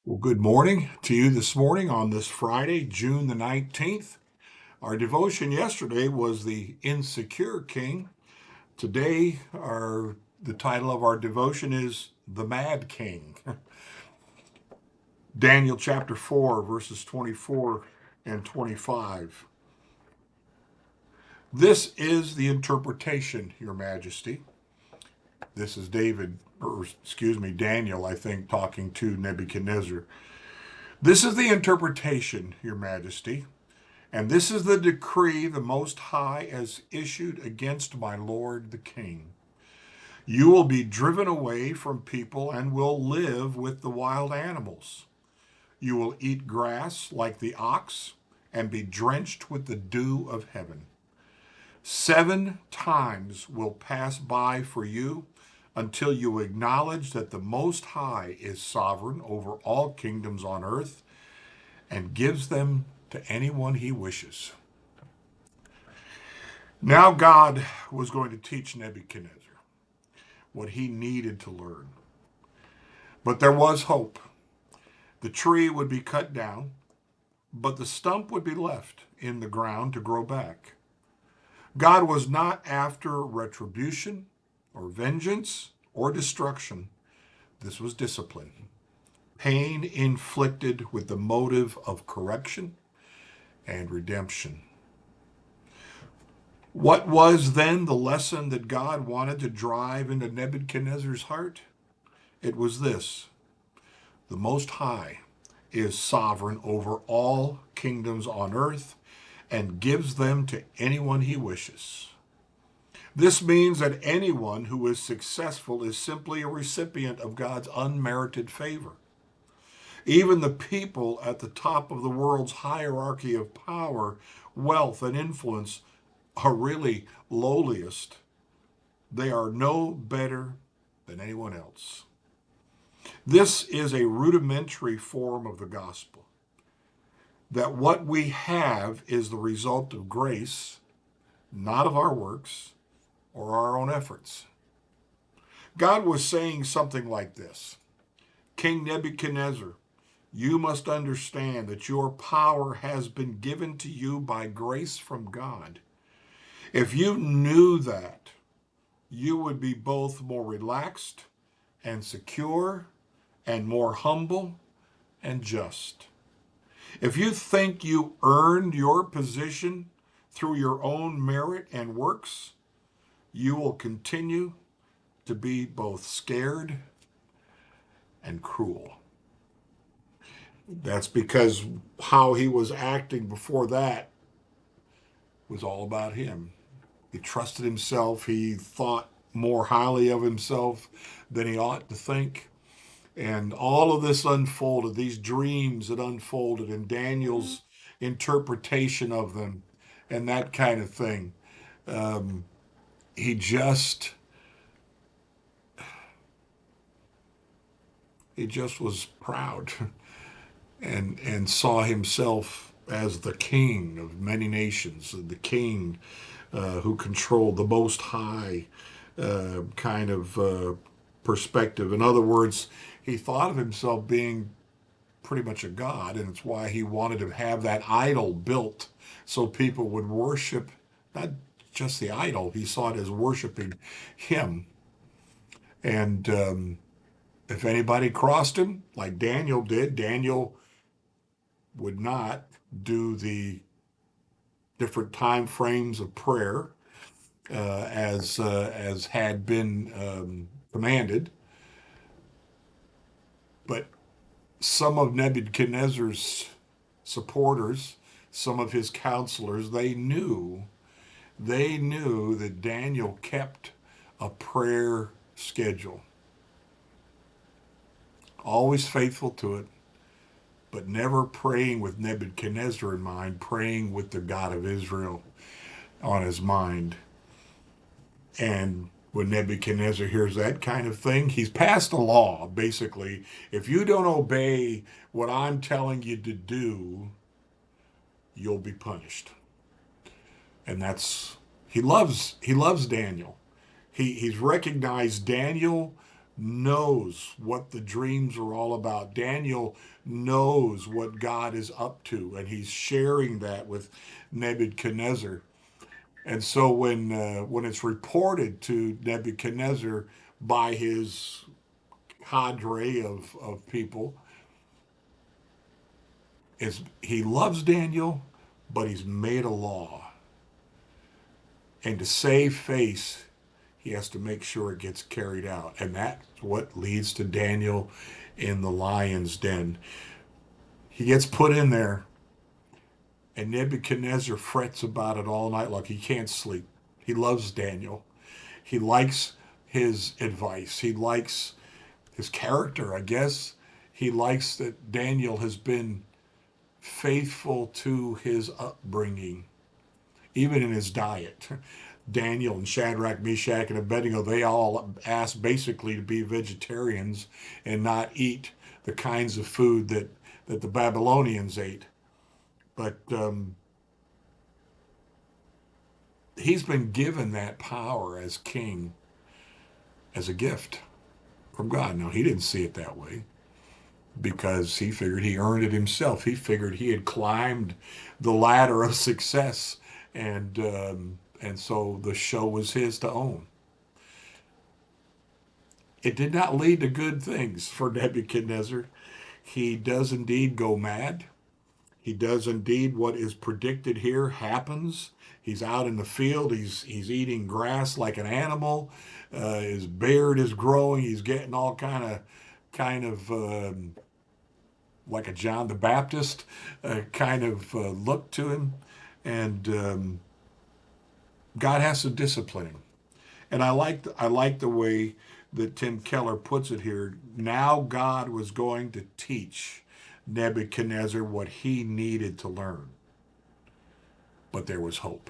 Well, good morning to you this morning on this Friday, June the 19th. Our devotion yesterday was the Insecure King. Today, the title of our devotion is The Mad King. Daniel chapter 4, verses 24 and 25. This is the interpretation, Your Majesty. This is Daniel, I think, talking to Nebuchadnezzar. This is the interpretation, Your Majesty. And this is the decree the Most High has issued against my lord the king. You will be driven away from people and will live with the wild animals. You will eat grass like the ox and be drenched with the dew of heaven. 7 times will pass by for you until you acknowledge that the Most High is sovereign over all kingdoms on earth and gives them to anyone he wishes. Now God was going to teach Nebuchadnezzar what he needed to learn. But there was hope. The tree would be cut down, but the stump would be left in the ground to grow back. God was not after retribution or vengeance or destruction. This was discipline. Pain inflicted with the motive of correction and redemption. What was then the lesson that God wanted to drive into Nebuchadnezzar's heart? It was this: the Most High is sovereign over all kingdoms on earth and gives them to anyone he wishes. This means that anyone who is successful is simply a recipient of God's unmerited favor. Even the people at the top of the world's hierarchy of power, wealth, and influence are really lowliest. They are no better than anyone else. This is a rudimentary form of the gospel, that what we have is the result of grace, not of our works or our own efforts. God was saying something like this: King Nebuchadnezzar, you must understand that your power has been given to you by grace from God. If you knew that, you would be both more relaxed and secure and more humble and just. If you think you earned your position through your own merit and works, you will continue to be both scared and cruel. That's because how he was acting before that was all about him. He trusted himself. He thought more highly of himself than he ought to think. And all of this unfolded, these dreams that unfolded, and Daniel's interpretation of them, and that kind of thing. Um, he just he just was proud and saw himself as the king of many nations, the king who controlled the most high kind of perspective. In other words, he thought of himself being pretty much a god, and it's why he wanted to have that idol built so people would worship not just the idol. He saw it as worshiping him. And if anybody crossed him, like Daniel did, Daniel would not do the different time frames of prayer as had been commanded. But some of Nebuchadnezzar's supporters, some of his counselors, they knew that Daniel kept a prayer schedule, always faithful to it, but never praying with Nebuchadnezzar in mind, praying with the God of Israel on his mind. And when Nebuchadnezzar hears that kind of thing, he's passed a law, basically. If you don't obey what I'm telling you to do, you'll be punished. And he loves Daniel. He's recognized Daniel knows what the dreams are all about. Daniel knows what God is up to, and he's sharing that with Nebuchadnezzar. And so when it's reported to Nebuchadnezzar by his cadre of people, is he loves Daniel, but he's made a law. And to save face, he has to make sure it gets carried out. And that's what leads to Daniel in the lion's den. He gets put in there, and Nebuchadnezzar frets about it all night long. He can't sleep. He loves Daniel. He likes his advice. He likes his character, I guess. He likes that Daniel has been faithful to his upbringing, even in his diet. Daniel and Shadrach, Meshach, and Abednego, they all asked basically to be vegetarians and not eat the kinds of food that the Babylonians ate. But he's been given that power as king as a gift from God. Now, he didn't see it that way because he figured he earned it himself. He figured he had climbed the ladder of success, and so the show was his to own. It did not lead to good things for Nebuchadnezzar. He does indeed go mad. He does indeed what is predicted here happens. He's out in the field. He's eating grass like an animal. His beard is growing. He's getting all kind of like a John the Baptist kind of look to him, and God has to discipline him. And I like the way that Tim Keller puts it here. Now God was going to teach Nebuchadnezzar what he needed to learn, but there was hope.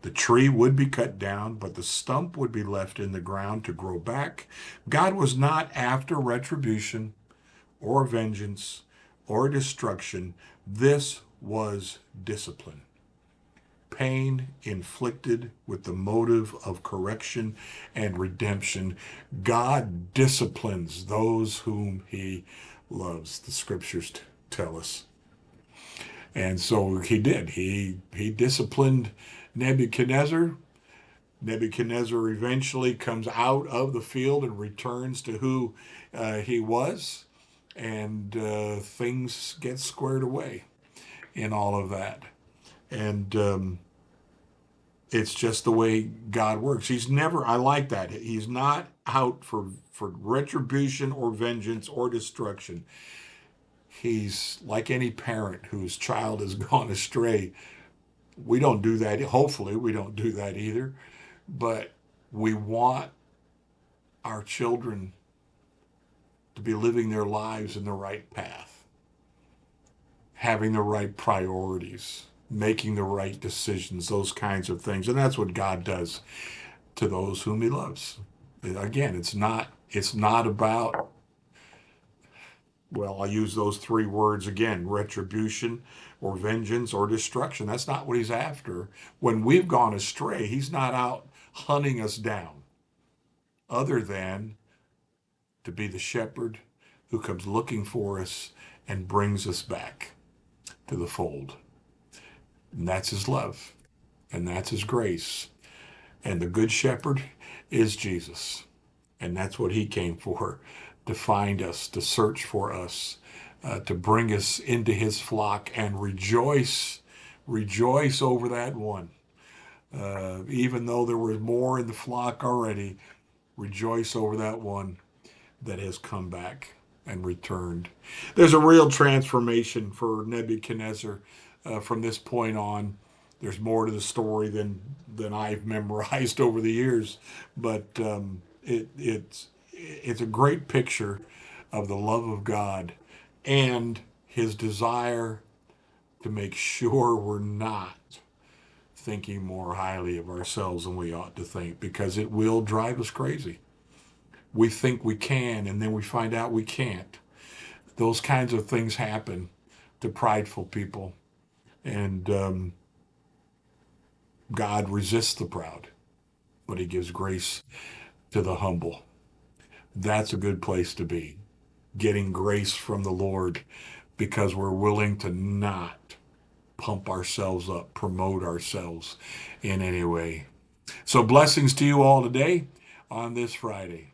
The tree would be cut down, but the stump would be left in the ground to grow back. God was not after retribution or vengeance or destruction. This was discipline. Pain inflicted with the motive of correction and redemption. God disciplines those whom he loves, the scriptures tell us. And so he did. He disciplined Nebuchadnezzar. Nebuchadnezzar eventually comes out of the field and returns to who he was, and things get squared away in all of that. And it's just the way God works. He's never, I like that. He's not out for retribution or vengeance or destruction. He's like any parent whose child has gone astray. We don't do that. Hopefully, we don't do that either. But we want our children to be living their lives in the right path, having the right priorities, making the right decisions, those kinds of things. And that's what God does to those whom he loves. Again, it's not about, well, I'll use those three words again, retribution or vengeance or destruction. That's not what he's after. When we've gone astray, he's not out hunting us down, other than to be the shepherd who comes looking for us and brings us back to the fold. And that's his love, and that's his grace. And the good shepherd is Jesus. And that's what he came for, to find us, to search for us, to bring us into his flock and rejoice over that one. Even though there was more in the flock already, rejoice over that one that has come back and returned. There's a real transformation for Nebuchadnezzar from this point on. There's more to the story than I've memorized over the years, but it's a great picture of the love of God and his desire to make sure we're not thinking more highly of ourselves than we ought to think, because it will drive us crazy. We think we can, and then we find out we can't. Those kinds of things happen to prideful people, and God resists the proud, but he gives grace to the humble. That's a good place to be, getting grace from the Lord because we're willing to not pump ourselves up, promote ourselves in any way. So blessings to you all today on this Friday.